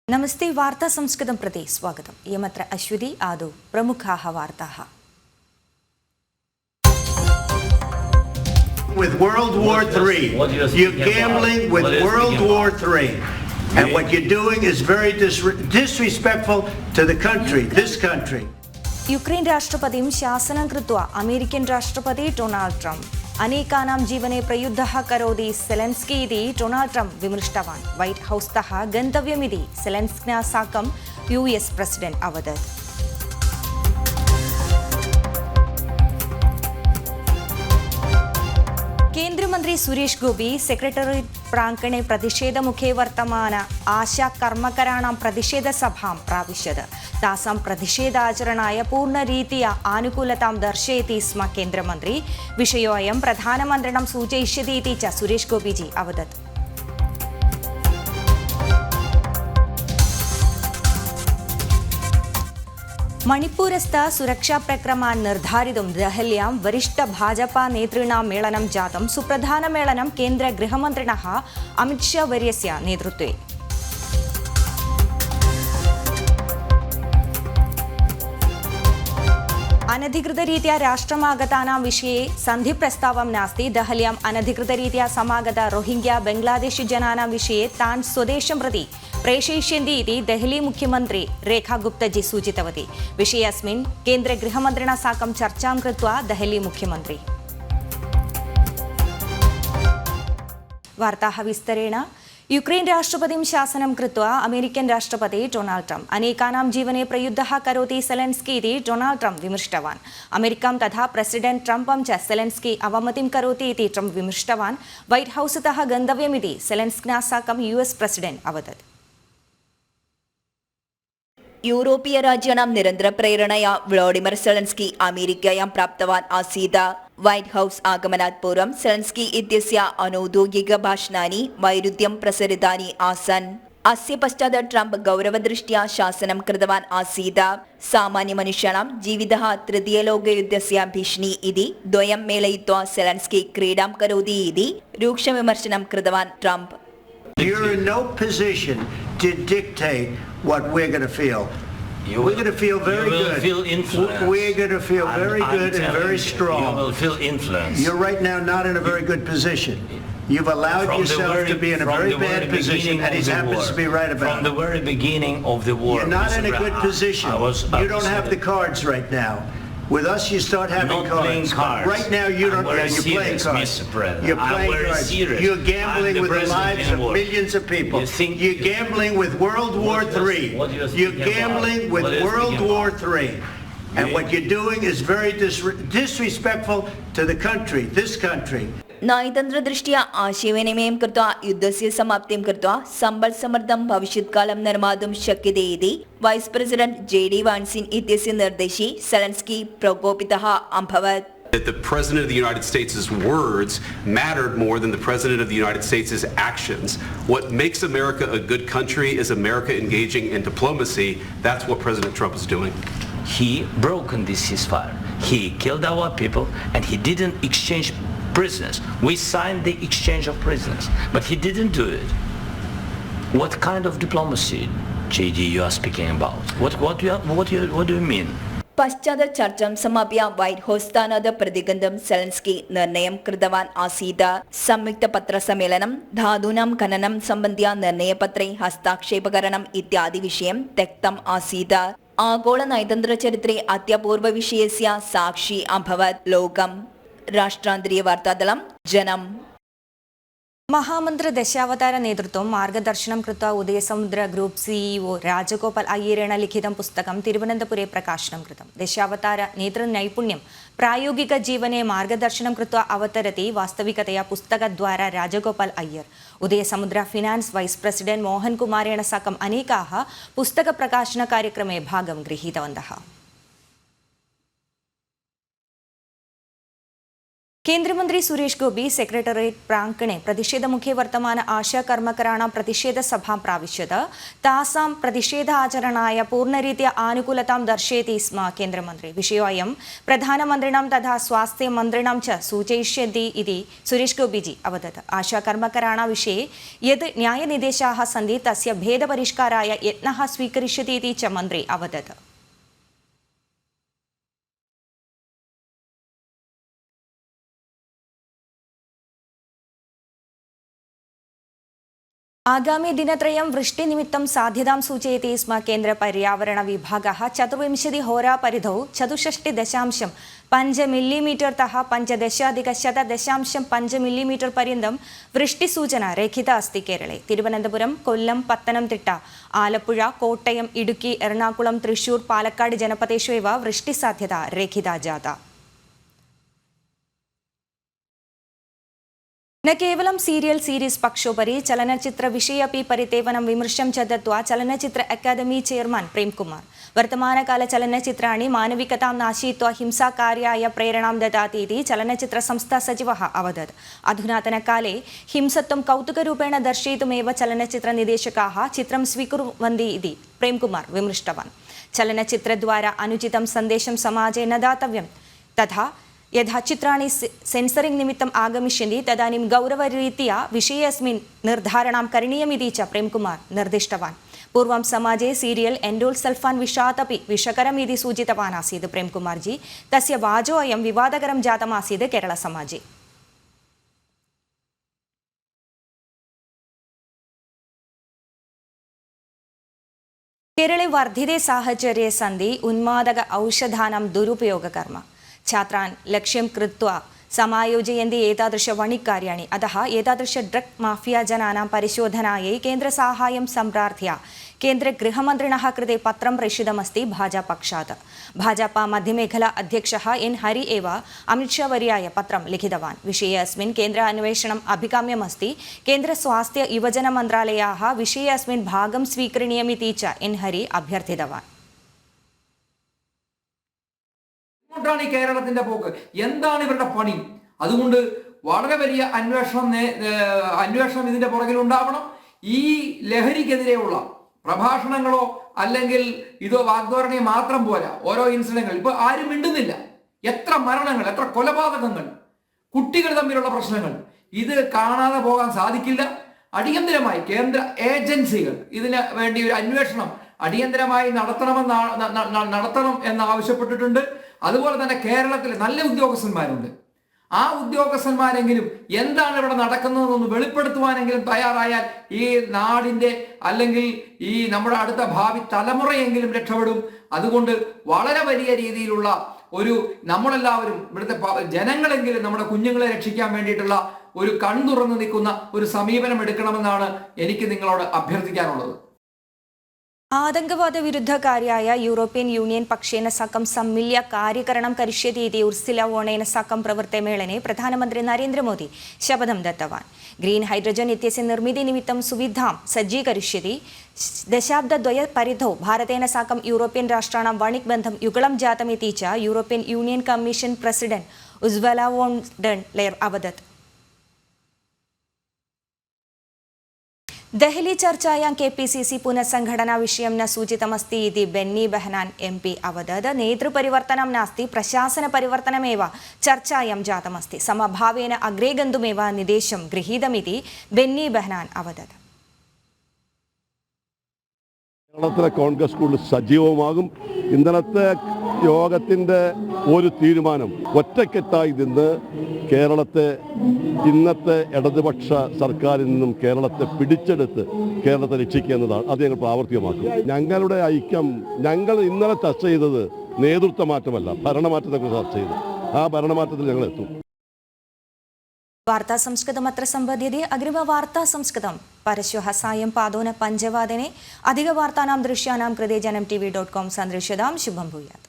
नमस्ते वार्ता संस्कृतं प्रति स्वागतम्। इयमत्र अश्वती आदौ प्रमुखाः वार्ताः। With World War III, you're gambling with World War III, and what you're doing is very disrespectful to the country, this country. Ukraine രാഷ്ട്രപതിം ശാസനം कृत्वा अमेरिकन् राष्ट्रपति डोनाल्ड ट्रम्प अनेकानां जीवने प्रयुद्धः करोति सेलेन्स्की इति डोनाल्ड ट्रम्प विमृष्टवान्। वैट् हौस्तः गन्तव्यमिति सेलेन्स्किना साकं यूएस् प्रेसिडेण्ट् अवदत्। केन्द्रमन्त्री सुरेश गोपी सेक्रेटरियेट् प्राङ्गणे प्रतिषेधमुखे वर्तमान आशा कर्मकराणां प्रतिषेधसभां प्राविशत्। तासां प्रतिषेधाचरणाय पूर्णरीत्या आनुकूलतां दर्शयति स्म केन्द्रमन्त्री। विषयोऽयं प्रधानमन्त्रिणं सूचयिष्यति इति च सुरेश गोपीजी अवदत्। मणिपुरस्थ सुरक्षाप्रक्रमान् निर्धारितुं देहल्यां वरिष्ठ भाजपा नेतॄणां मेलनं जातं। सुप्रधानमेलनं केन्द्र गृहमन्त्रिणः अमित शाह वर्यस्य नेतृत्वे। अनधिकृतरीत्या राष्ट्रमागतानां विषये सन्धिप्रस्तावं नास्ति। देहल्याम् अनधिकृतरीत्या समागत रोहिङ्ग्या बाङ्ग्लादेशी जनानां विषये तान् स्वदेशं प्रति प्रेषयिष्यन्ति इति देहली मुख्यमन्त्री रेखा गुप्ताजी सूचितवती। विषयेऽस्मिन् केन्द्रगृहमन्त्रिणा साकं चर्चां कृत्वा देहली मुख्यमन्त्री। वार्ताः विस्तरेण। യുക്രൈൻ രാഷ്ട്രപതിം ശാസനം कृत्वा अमेरिकन् राष्ट्रपति डोनाल्ड ट्रम्प अनेकानां जीवने प्रयुद्धः करोति सेलेन्स्की इति डोनाल्ड ट्रम्प विमृष्टवान्। अमेरिकां तथा प्रेसिडेण्ट् ट्रम्पं च सेलेन्स्की अवमतिं करोति इति ट्रम्प विमृष्टवान्। वैट् हौस्तः गन्तव्यमिति सेलेन्स्किना साकं यूएस् प्रेसिडेण्ट् अवदत्। യൂറോപ്യ രാജ്യാणां निरन्तरप्रेरणया व्लाडिमिर् सेलेन्स्की अमेरिकायां प्राप्तवान् आसीत्। वैट् हौस् आगमनात् पूर्वं सेलेन्स्की इत्यस्य अनौद्योगिकभाषणानि वैरुद्ध्यं प्रसरितानि आसन्। अस्य पश्चात् ट्रम्प गौरवदृष्ट्या शासनं कृतवान् आसीत्। सामान्यमनुष्याणां जीवितः तृतीयलोकयुद्धस्य भीषणी इति द्वयं मेलयित्वा सेलेन्स्की क्रीडां करोति इति रूक्षविमर्शनं कृतवान् Trump. You're in no position to dictate what we're going to feel. We're going to feel very good. You will feel influence. We're going to feel very good and very strong. You will feel influence. You're right now not in a very good position. You've allowed yourself to be in a very bad position, and he happens to be right about it. From the very beginning of the war. You're not in a good position. You don't have the cards right now. With us, you start having cards. Right now, you don't. You're playing cards. You're playing cards. You're gambling with the lives of millions of people. You're gambling with World War III. You're gambling with World War III. And what you're doing is very disrespectful to the country, this country. नयतन्त्रदृष्ट्या आशयविनिमयं कृत्वा युद्धस्य समाप्तिं कृत्वा सम्बलसमृद्धं भविष्यत्कालं निर्मातुं शक्यते इति वैस् president JD once इत्यस्य निर्देशे सेलेन्स्की प्रकोपितः अभवत्। That the President of the United States' words mattered more than the President of the United States' actions. What makes America a good country is America engaging in diplomacy. That's what President Trump is doing. He broke this ceasefire. He killed our people and he didn't exchange prisoners. We signed the exchange of prisoners, but he didn't do it. What kind of diplomacy, JD, you are speaking about? What do you mean? पश्चात् चर्चां समाप्य white house स्थानात् प्रतिगन्तुं सेलेन्स्की निर्णयं कृतवान् आसीत्। संयुक्तपत्रसम्मेलनं, धातूनां खननं सम्बन्ध्य निर्णयपत्रे हस्ताक्षेपकरणम् इत्यादि विषयं त्यक्तम् आसीत्। आगोलनयतन्त्रचरित्रे अत्यपूर्वविषयस्य साक्षी अभवत् लोकम्। राष्ट्रान्तरीयवार्तादलं जनम्। महामन्त्र दशावतार नेतृत्वं मार्गदर्शनं कृत्वा उदयसमुद्र ग्रुप् CEO राजगोपाल अय्यरेण लिखितं पुस्तकं तिरुवनन्तपुरे प्रकाशनं कृतं। दशावतार नेतृनैपुण्यं प्रायोगिकजीवने मार्गदर्शनं कृत्वा अवतरति वास्तविकतया पुस्तकद्वारा राजगोपाल अय्यर। उदयसमुद्र फिनान्स् वैस् प्रेसिडेण्ट् मोहन कुमारेण साकम् अनेकाः पुस्तकप्रकाशनकार्यक्रमे भागं गृहीतवन्तः। केंद्रमंत्री सुरेश गोपी सेक्रेटरियेट प्रांगणे प्रतिषेधमुखे वर्तमान आशा कर्मकराणां प्रतिषेधसभां प्राविशत् तासां प्रतिषेधाचरणाय पूर्णरीत्या आनुकूलतां दर्शयति स्म केन्द्रमन्त्री। विषयोऽयं प्रधानमन्त्रिणां तथा स्वास्थ्यमन्त्रिणां च सूचयिष्यति इति सुरेश गोपीजी अवदत्। आशा कर्मकराणां विषये यद् न्यायनिर्देशाः सन्ति तस्य भेदपरिष्काराय यत्नः स्वीकरिष्यति इति च मन्त्री अवदत्। आगामी दिनत्रयं वृष्टिनिमित्तं साध्यतां सूचयति स्म केन्द्र पर्यावरण विभागः। 24 होरापरिधौ 64.5 मिल्लीमीटर्तः 15.100.5 मिल्लीमीटर् पर्यन्तं वृष्टिसूचना रेखिता अस्ति केरळे। तिरुवनन्तपुरं, कोल्लम, पत्तनंतिट्ट, आलपुഴ, कोट्टयम्, इडुक्कि, एर्णाकुळं, तृश्शूर, पालक्काड जनपदेषु एव वृष्टिसाध्यता रेखिता जाता। न केवलं सीरियल सीरीस् पक्षोपरि चलनचित्र विषये अपि परितेवनं विमर्शं च दत्त्वा चलनचित्र अकादमी चेयर्मन् प्रेमकुमार वर्तमानकाल चलनचित्राणि मानविकतां नाशयित्वा हिंसाकार्याय प्रेरणां ददाति इति चलनचित्र संस्था सचिवः अवदत्। अधुनातनकाले हिंसत्वं कौतुकरूपेण दर्शयितुमेव चलनचित्रनिर्देशकाः चित्रं स्वीकुर्वन्ति इति प्रेमकुमार विमृष्टवान्। चलनचित्रद्वारा अनुचितं सन्देशं समाजे न दातव्यं तथा यदा चित्राणि सेन्सरिङ्ग् निमित्तम् आगमिष्यन्ति तदानीं गौरवरीत्या विषयेऽस्मिन् निर्धारणं करणीयमिति च प्रेमकुमार निर्दिष्टवान्। पूर्वं समाजे सीरियल एण्डोल् सल्फान् विषात् अपि विषकरम् इति सूचितवान् आसीत् प्रेमकुमारजी। तस्य वाजोऽयं विवादकरं जातमासीत् केरळसमाजे। केरळे वर्धिते साहचर्ये सन्ति उन्मादक औषधानां दुरुपयोगकर्म। छात्रान् लक्ष्यं कृत्वा समायोजयन्ति एतादृश वणिक्कार्याणि। अतः एतादृश ड्रग् माफिया जनानां परिशोधनायै केन्द्रसाहाय्यं सम्प्रार्थ्य केन्द्रगृहमन्त्रिणः कृते पत्रं प्रेषितमस्ति भाजपक्षात्। भाजपा मध्यमेखला अध्यक्षः एन् हरि एव अमितशावर्याय पत्रं लिखितवान्। विषये अस्मिन् केन्द्र अन्वेषणम् अभिकाम्यमस्ति। केन्द्रस्वास्थ्य युवजनमन्त्रालयः विषये अस्मिन् भागं स्वीकरणीयमिति च एन् हरि अभ्यर्थितवान्। കേരളത്തിന്റെ പോക്ക് എന്താണ് ഇവരുടെ പണി? അതുകൊണ്ട് വളരെ വലിയ അന്വേഷണം ഇതിന്റെ പുറകിൽ ഉണ്ടാവണം. ഈ ലഹരിക്കെതിരെയുള്ള പ്രഭാഷണങ്ങളോ അല്ലെങ്കിൽ ഇതോ വാഗ്ദാനമോ മാത്രം പോരാ. ഓരോ ഇൻസിഡന്റുകൾ ഇപ്പൊ ആരും മിണ്ടുന്നില്ല. എത്ര മരണങ്ങൾ, എത്ര കൊലപാതകങ്ങൾ, കുട്ടികൾ തമ്മിലുള്ള പ്രശ്നങ്ങൾ, ഇത് കാണാതെ പോകാൻ സാധിക്കില്ല. അടിയന്തരമായി കേന്ദ്ര ഏജൻസികൾ ഇതിന് വേണ്ടി ഒരു അന്വേഷണം അടിയന്തരമായി നടത്തണം എന്ന് ആവശ്യപ്പെട്ടിട്ടുണ്ട്. അതുപോലെ തന്നെ കേരളത്തിൽ നല്ല ഉദ്യോഗസ്ഥന്മാരുണ്ട്. ആ ഉദ്യോഗസ്ഥന്മാരെങ്കിലും എന്താണ് ഇവിടെ നടക്കുന്നതെന്ന് വെളിപ്പെടുത്തുവാനെങ്കിലും തയ്യാറായാൽ ഈ നാടിന്റെ അല്ലെങ്കിൽ ഈ നമ്മുടെ അടുത്ത ഭാവി തലമുറയെങ്കിലും രക്ഷപ്പെടും. അതുകൊണ്ട് വളരെ വലിയ രീതിയിലുള്ള ഒരു നമ്മളെല്ലാവരും ഇവിടുത്തെ ജനങ്ങളെങ്കിലും നമ്മുടെ കുഞ്ഞുങ്ങളെ രക്ഷിക്കാൻ വേണ്ടിയിട്ടുള്ള ഒരു കൺതുറന്ന് നിൽക്കുന്ന ഒരു സമീപനം എടുക്കണമെന്നാണ് എനിക്ക് നിങ്ങളോട് അഭ്യർത്ഥിക്കാനുള്ളത്. आतंकवाद विरुद्धकार्याय यूरोपियन यूनियन पक्षेन साकं सम्मिल्य कार्यकरणं करिष्यति इति उर्सिला वोनेन साकं प्रवर्तमेलने प्रधानमन्त्री नरेन्द्रमोदी शपथं दत्तवान्। ग्रीन हाइड्रोजन इत्यस्य निर्मितिनिमित्तं सुविधां सज्जीकरिष्यति। दशाब्दद्वयपरिधौ भारतेन साकं यूरोपियन राष्ट्राणां वाणिज्यबन्धं युगलं जातमिति च European union commission president Ursula वोन डर लेयन् अवदत्। दहली चर्चायां केपीसीसी पुनःसंघटना विषयं न सूचितमस्ति इति बेन्नी बेहनान एमपी अवदत्। नेतृपरिवर्तनं नास्ति, प्रशासनपरिवर्तनमेव चर्चायां जातमस्ति। समभावेन अग्रे गन्तुमेव निर्देशं गृहीतमिति बेन्नी बेहनान अवदत्। കേരളത്തിലെ കോൺഗ്രസ് കൂടുതൽ സജീവമാകും. ഇന്നലത്തെ യോഗത്തിൻ്റെ ഒരു തീരുമാനം ഒറ്റക്കെട്ടായി നിന്ന് കേരളത്തെ ഇന്നത്തെ ഇടതുപക്ഷ സർക്കാരിൽ നിന്നും കേരളത്തെ പിടിച്ചെടുത്ത് കേരളത്തെ രക്ഷിക്കുക എന്നതാണ്. അത് ഞങ്ങൾ പ്രാവർത്തികമാക്കും. ഞങ്ങളുടെ ഐക്യം ഞങ്ങൾ ഇന്നലെ ചർച്ച ചെയ്തത് നേതൃത്വ മാറ്റമല്ല, ഭരണമാറ്റത്തെക്കുറിച്ച് ചർച്ച ചെയ്തു. ആ ഭരണമാറ്റത്തിൽ ഞങ്ങൾ എത്തും. वार्ता संस्कृतमत्र सम्पद्यते। अग्रिमवार्ता संस्कृतं परश्वः सायं 5:05 अधिकवार्तानां दृश्यानां कृते जनम tv.com सन्दृश्यतां। शुभं भूयात्।